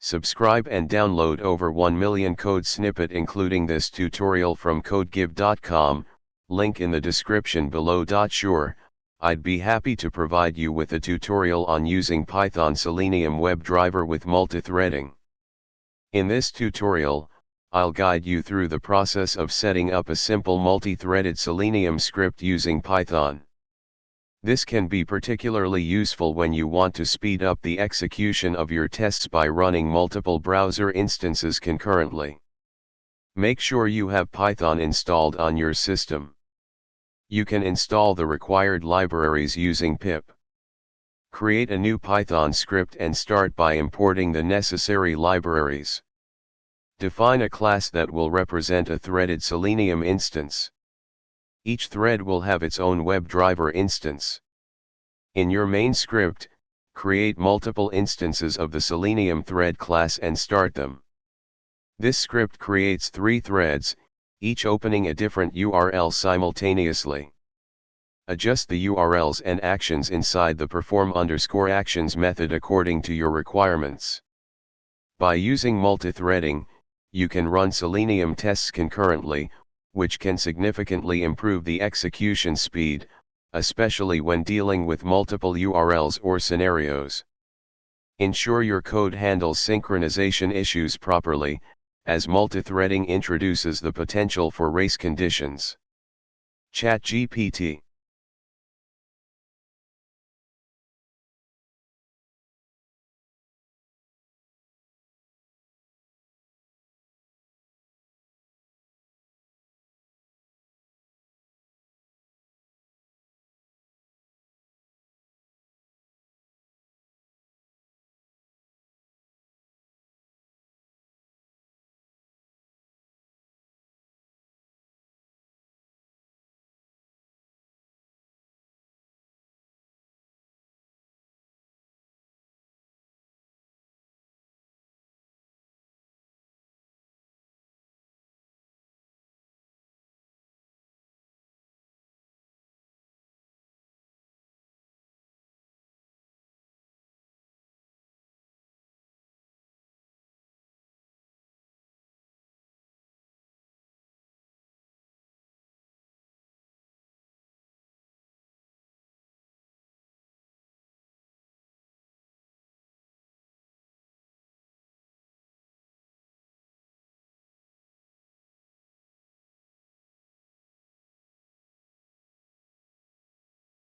Subscribe and download over 1 million code snippet including this tutorial from codegive.com, link in the description below. Sure, I'd be happy to provide you with a tutorial on using Python Selenium WebDriver with multithreading. In this tutorial, I'll guide you through the process of setting up a simple multi-threaded Selenium script using Python. This can be particularly useful when you want to speed up the execution of your tests by running multiple browser instances concurrently. Make sure you have Python installed on your system. You can install the required libraries using pip. Create a new Python script and start by importing the necessary libraries. Define a class that will represent a threaded Selenium instance. Each thread will have its own WebDriver instance. In your main script, create multiple instances of the seleniumthread class and start them. This script creates 3 threads, each opening a different URL simultaneously. Adjust the URLs and actions inside the perform_actions method according to your requirements. By using multithreading, you can run Selenium tests concurrently, which can significantly improve the execution speed, especially when dealing with multiple URLs or scenarios. Ensure your code handles synchronization issues properly, as multithreading introduces the potential for race conditions. ChatGPT.